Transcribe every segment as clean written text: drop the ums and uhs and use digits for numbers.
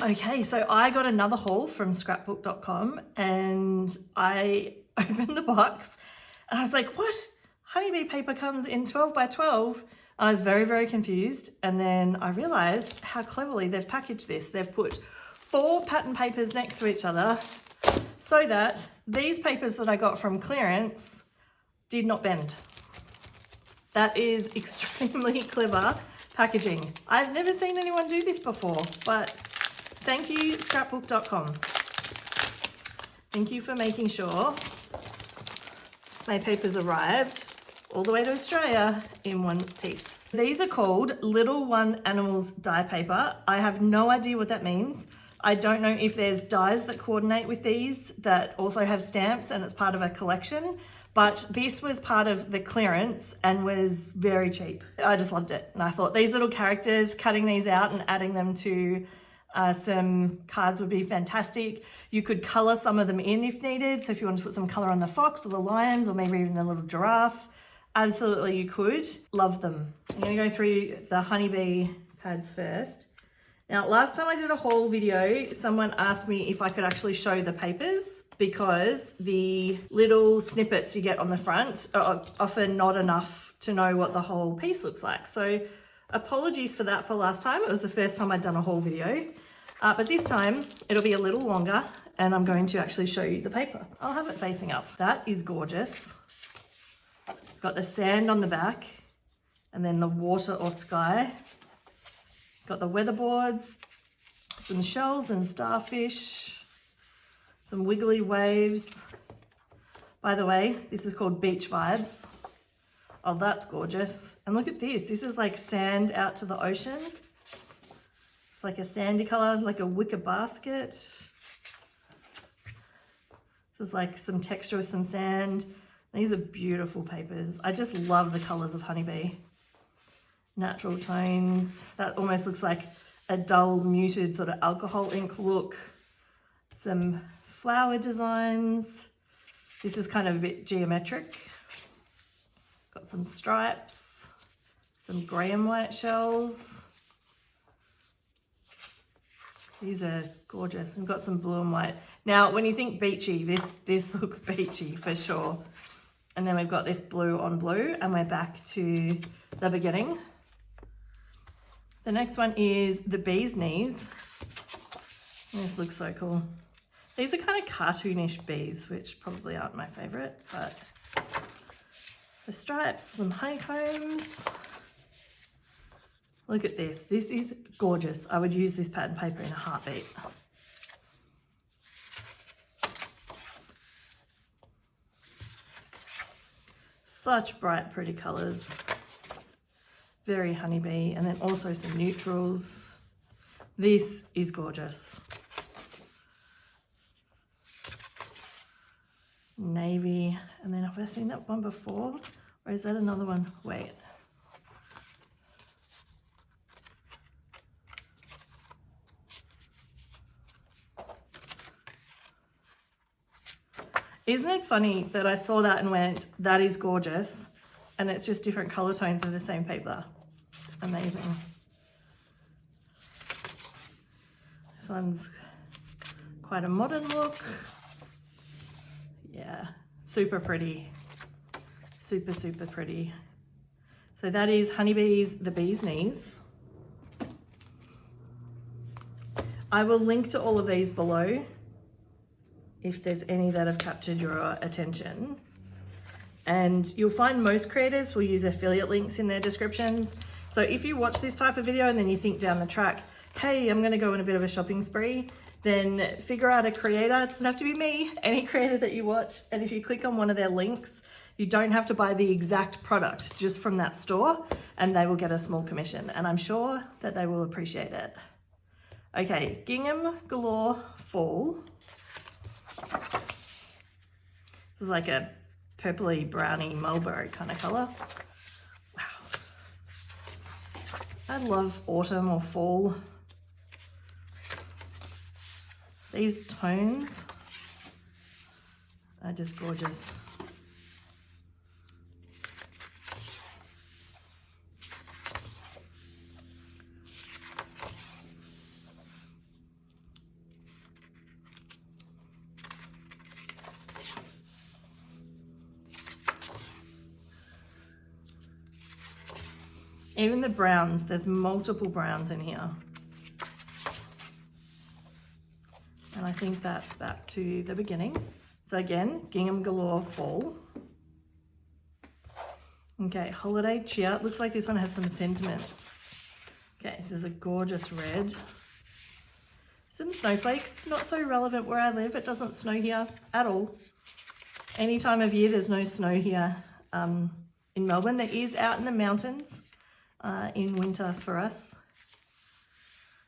Okay, so I got another haul from scrapbook.com and I opened the box and I was like, what? Honeybee paper comes in 12 by 12. I was very, very confused. And then I realized how cleverly they've packaged this. They've put 4 pattern papers next to each other so that these papers that I got from clearance did not bend. That is extremely clever packaging. I've never seen anyone do this before, but thank you, scrapbook.com. Thank you for making sure my papers arrived all the way to Australia in one piece. These are called Little One Animals die paper. I have no idea what that means. I don't know if there's dies that coordinate with these that also have stamps and it's part of a collection, but this was part of the clearance and was very cheap. I just loved it. And I thought these little characters, cutting these out and adding them to some cards would be fantastic. You could color some of them in if needed. So if you want to put some color on the fox or the lions or maybe even the little giraffe, absolutely you could. Love them. I'm gonna go through the honeybee pads first. Now, last time I did a haul video, someone asked me if I could actually show the papers because the little snippets you get on the front are often not enough to know what the whole piece looks like. So apologies for that for last time. It was the first time I'd done a haul video. But this time it'll be a little longer and I'm going to actually show you the paper. I'll have it facing up. That is gorgeous. Got the sand on the back and then the water or sky. Got the weatherboards, some shells and starfish, some wiggly waves. By the way, this is called Beach Vibes. Oh, that's gorgeous. And look at this. This is like sand out to the ocean. It's like a sandy color, like a wicker basket. This is like some texture with some sand. These are beautiful papers. I just love the colors of honeybee. Natural tones. That almost looks like a dull, muted sort of alcohol ink look. Some flower designs. This is kind of a bit geometric. Got some stripes, some grey and white shells. These are gorgeous. And got some blue and white. Now, when you think beachy, this looks beachy for sure. And then we've got this blue on blue, and we're back to the beginning. The next one is the bee's knees. This looks so cool. These are kind of cartoonish bees, which probably aren't my favorite, but the stripes, some honeycombs. Look at this. This is gorgeous. I would use this pattern paper in a heartbeat. Such bright, pretty colors. Very honeybee, and then also some neutrals. This is gorgeous. Navy, and then have I seen that one before? Or is that another one? Wait. Isn't it funny that I saw that and went, that is gorgeous, and it's just different color tones of the same paper. Amazing. This one's quite a modern look. Yeah, super pretty. Super, super pretty. So that is Honeybee's The Bee's Knees. I will link to all of these below if there's any that have captured your attention. And you'll find most creators will use affiliate links in their descriptions. So if you watch this type of video and then you think down the track, hey, I'm gonna go on a bit of a shopping spree, then figure out a creator. It doesn't have to be me, any creator that you watch. And if you click on one of their links, you don't have to buy the exact product just from that store, and they will get a small commission. And I'm sure that they will appreciate it. Okay, Gingham Galore Fall. This is like a purpley browny mulberry kind of color. Wow. I love autumn or fall. These tones are just gorgeous. Even the browns, there's multiple browns in here. And I think that's back to the beginning. So again, gingham galore fall. Okay, holiday cheer. It looks like this one has some sentiments. Okay, this is a gorgeous red. Some snowflakes, not so relevant where I live. It doesn't snow here at all. Any time of year, there's no snow here in Melbourne. There is out in the mountains in winter for us,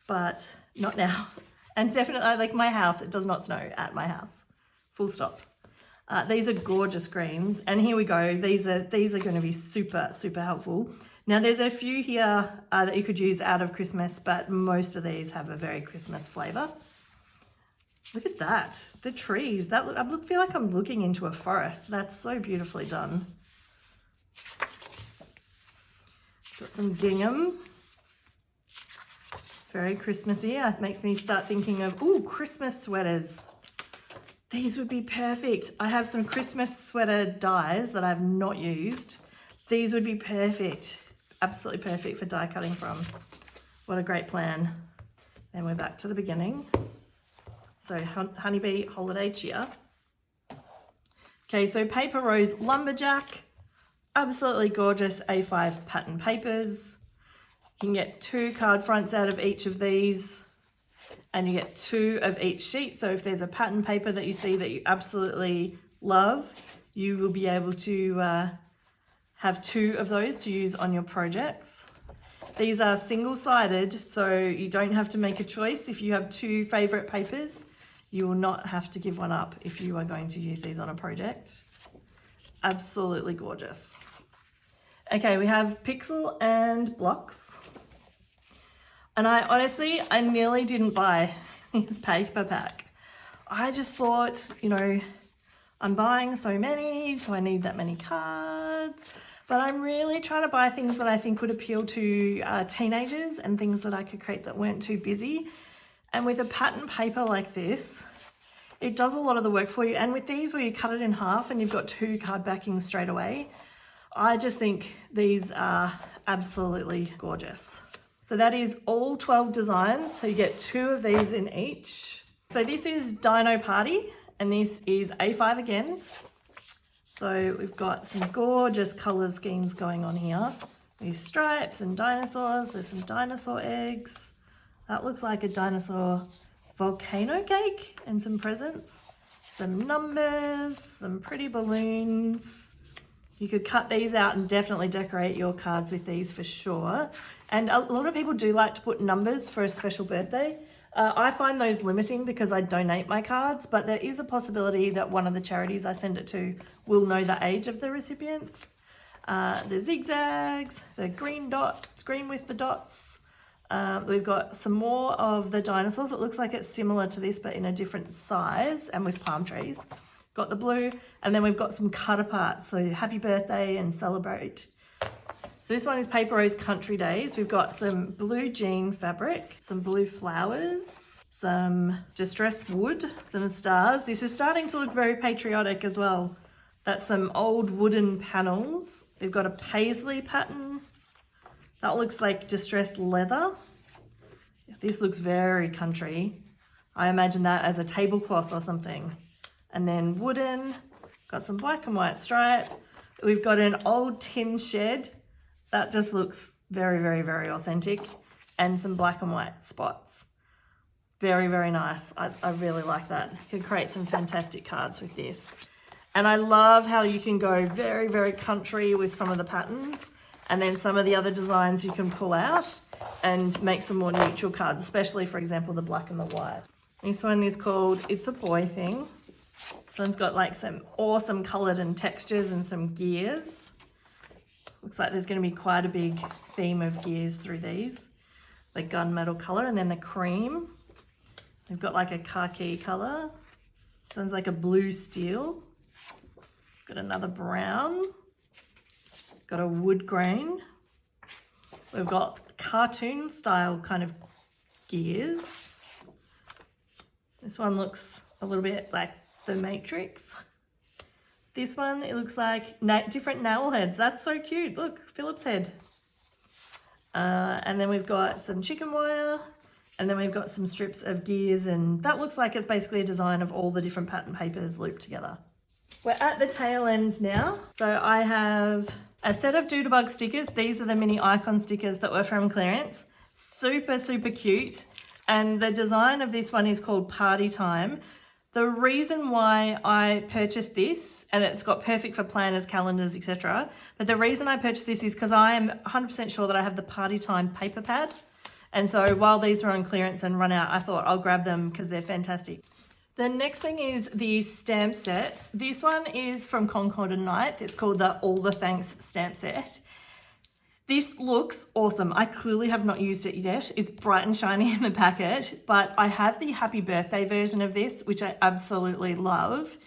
but not now. And definitely, like my house, it does not snow at my house. Full stop. These are gorgeous greens, and here we go. These are going to be super, super helpful. Now, there's a few here that you could use out of Christmas, but most of these have a very Christmas flavour. Look at that, the trees. I feel like I'm looking into a forest. That's so beautifully done. Got some gingham. Very Christmassy. It makes me start thinking of, ooh, Christmas sweaters. These would be perfect. I have some Christmas sweater dyes that I've not used. These would be perfect. Absolutely perfect for die cutting from. What a great plan. And we're back to the beginning. So honeybee holiday cheer. Okay, so paper rose lumberjack. Absolutely gorgeous A5 pattern papers. You can get 2 card fronts out of each of these, and you get 2 of each sheet. So if there's a pattern paper that you see that you absolutely love, you will be able to have 2 of those to use on your projects. These are single-sided, so you don't have to make a choice. If you have 2 favorite papers, you will not have to give one up if you are going to use these on a project. Absolutely gorgeous. Okay, we have pixel and blocks. And I nearly didn't buy this paper pack. I just thought, you know, I'm buying so many, so I need that many cards. But I'm really trying to buy things that I think would appeal to teenagers and things that I could create that weren't too busy. And with a pattern paper like this, it does a lot of the work for you. And with these where you cut it in half and you've got 2 card backings straight away, I just think these are absolutely gorgeous. So that is all 12 designs. So you get 2 of these in each. So this is Dino Party, and this is A5 again. So we've got some gorgeous color schemes going on here. These stripes and dinosaurs. There's some dinosaur eggs. That looks like a dinosaur volcano cake and some presents. Some numbers, some pretty balloons. You could cut these out and definitely decorate your cards with these for sure. And a lot of people do like to put numbers for a special birthday. I find those limiting because I donate my cards, but there is a possibility that one of the charities I send it to will know the age of the recipients. The zigzags, the green dots, green with the dots. We've got some more of the dinosaurs. It looks like it's similar to this, but in a different size and with palm trees. Got the blue, and then we've got some cut aparts. So happy birthday and celebrate. So this one is Paper Rose Country Days. We've got some blue jean fabric, some blue flowers, some distressed wood, some stars. This is starting to look very patriotic as well. That's some old wooden panels. We've got a paisley pattern. That looks like distressed leather. This looks very country. I imagine that as a tablecloth or something. And then wooden, got some black and white stripe. We've got an old tin shed. That just looks very, very, very authentic. And some black and white spots. Very, very nice. I really like that. You can create some fantastic cards with this. And I love how you can go very, very country with some of the patterns. And then some of the other designs you can pull out and make some more neutral cards, especially, for example, the black and the white. This one is called It's a Boy Thing. This one's got like some awesome coloured and textures and some gears. Looks like there's going to be quite a big theme of gears through these. The gunmetal colour and then the cream. They've got like a khaki colour. This one's like a blue steel. Got another brown. Got a wood grain. We've got cartoon style kind of gears. This one looks a little bit like the Matrix. This one, it looks like different nail heads. That's so cute. Look, Philip's head. And then we've got some chicken wire, and then we've got some strips of gears, and that looks like it's basically a design of all the different pattern papers looped together. We're at the tail end now. So I have a set of Doodlebug stickers. These are the mini icon stickers that were from clearance. Super, super cute. And the design of this one is called Party Time. The reason why I purchased this, and it's got perfect for planners, calendars, etc. But the reason I purchased this is because I am 100% sure that I have the Party Time paper pad. And so while these were on clearance and run out, I thought I'll grab them because they're fantastic. The next thing is the stamp sets. This one is from Concord and Ninth. It's called the All the Thanks stamp set. This looks awesome. I clearly have not used it yet. It's bright and shiny in the packet, but I have the happy birthday version of this, which I absolutely love.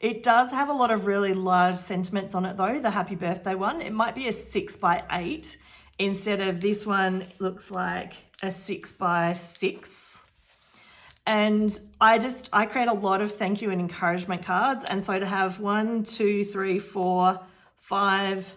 It does have a lot of really large sentiments on it though, the happy birthday one. It might be a 6x8 instead of this one looks like a 6x6. And I create a lot of thank you and encouragement cards. And so to have 1, 2, 3, 4, 5,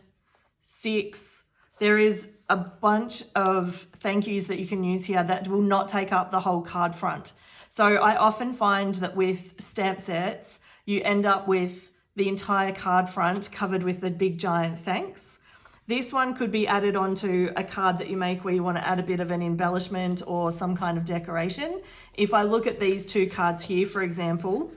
6, there is a bunch of thank yous that you can use here that will not take up the whole card front. So I often find that with stamp sets, you end up with the entire card front covered with a big giant thanks. This one could be added onto a card that you make where you want to add a bit of an embellishment or some kind of decoration. If I look at these two cards here, for example,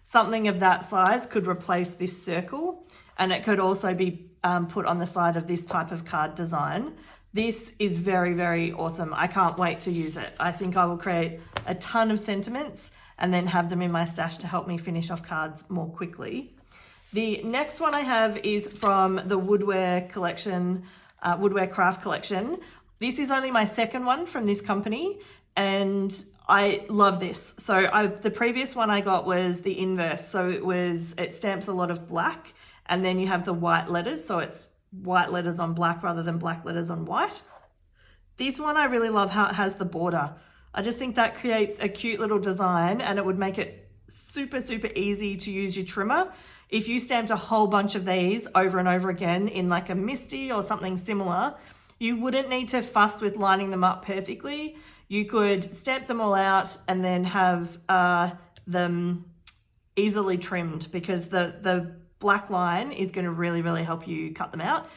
something of that size could replace this circle, and it could also be put on the side of this type of card design. This is very, very awesome. I can't wait to use it. I think I will create a ton of sentiments and then have them in my stash to help me finish off cards more quickly. The next one I have is from the Woodware collection, Woodware Craft collection. This is only my second one from this company, and I love this. So the previous one I got was the inverse. So it stamps a lot of black, and then you have the white letters. So it's white letters on black rather than black letters on white. This one I really love how it has the border. I just think that creates a cute little design, and it would make it super, super easy to use your trimmer. If you stamped a whole bunch of these over and over again in like a Misty or something similar, you wouldn't need to fuss with lining them up perfectly. You could stamp them all out and then have them easily trimmed, because the black line is going to really, really help you cut them out.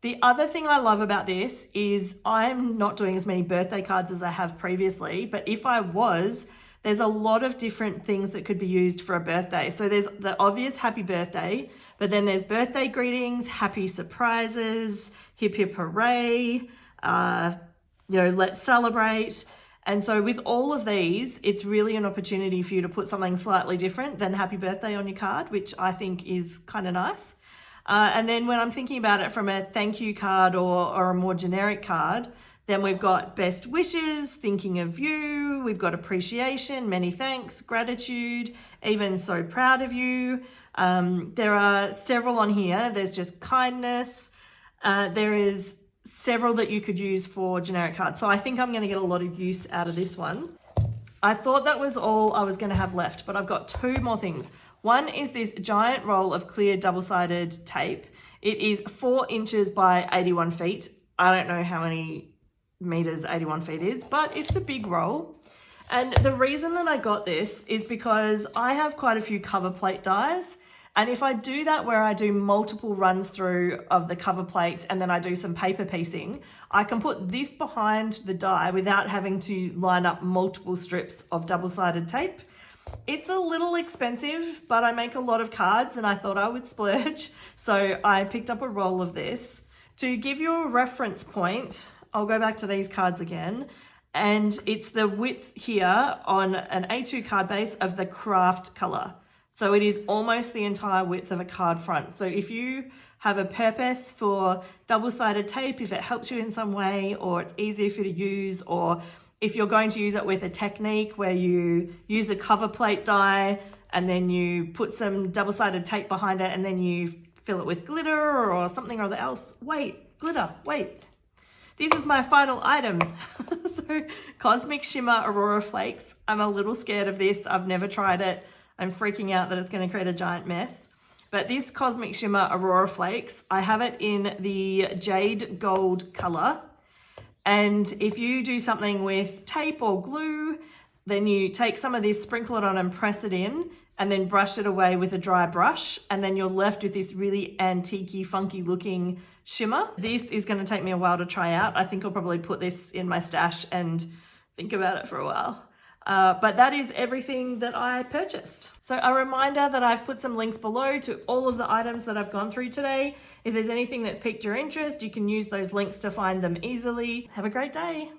The other thing I love about this is I'm not doing as many birthday cards as I have previously, but if I was, there's a lot of different things that could be used for a birthday. So there's the obvious happy birthday, but then there's birthday greetings, happy surprises, hip hip hooray, let's celebrate. And so with all of these, it's really an opportunity for you to put something slightly different than happy birthday on your card, which I think is kind of nice. And then when I'm thinking about it from a thank you card or a more generic card, then we've got best wishes, thinking of you, we've got appreciation, many thanks, gratitude, even so proud of you. There are several on here. There's just kindness. There is several that you could use for generic cards. So I think I'm going to get a lot of use out of this one. I thought that was all I was going to have left, but I've got two more things. One is this giant roll of clear double-sided tape. It is 4 inches by 81 feet. I don't know how many meters 81 feet is, but it's a big roll. And the reason that I got this is because I have quite a few cover plate dies, and if I do that where I do multiple runs through of the cover plate and then I do some paper piecing, I can put this behind the die without having to line up multiple strips of double-sided tape. It's a little expensive, but I make a lot of cards and I thought I would splurge, so I picked up a roll of this. To give you a reference point, I'll go back to these cards again, and it's the width here on an A2 card base of the craft color. So it is almost the entire width of a card front. So if you have a purpose for double-sided tape, if it helps you in some way, or it's easier for you to use, or if you're going to use it with a technique where you use a cover plate die and then you put some double-sided tape behind it and then you fill it with glitter or something or other else. Glitter. This is my final item. So Cosmic Shimmer Aurora Flakes. I'm a little scared of this. I've never tried it. I'm freaking out that it's going to create a giant mess. But this Cosmic Shimmer Aurora Flakes, I have it in the Jade Gold color. And if you do something with tape or glue, then you take some of this, sprinkle it on and press it in, and then brush it away with a dry brush. And then you're left with this really antique-y, funky looking shimmer. This is gonna take me a while to try out. I think I'll probably put this in my stash and think about it for a while. But that is everything that I purchased. So a reminder that I've put some links below to all of the items that I've gone through today. If there's anything that's piqued your interest, you can use those links to find them easily. Have a great day.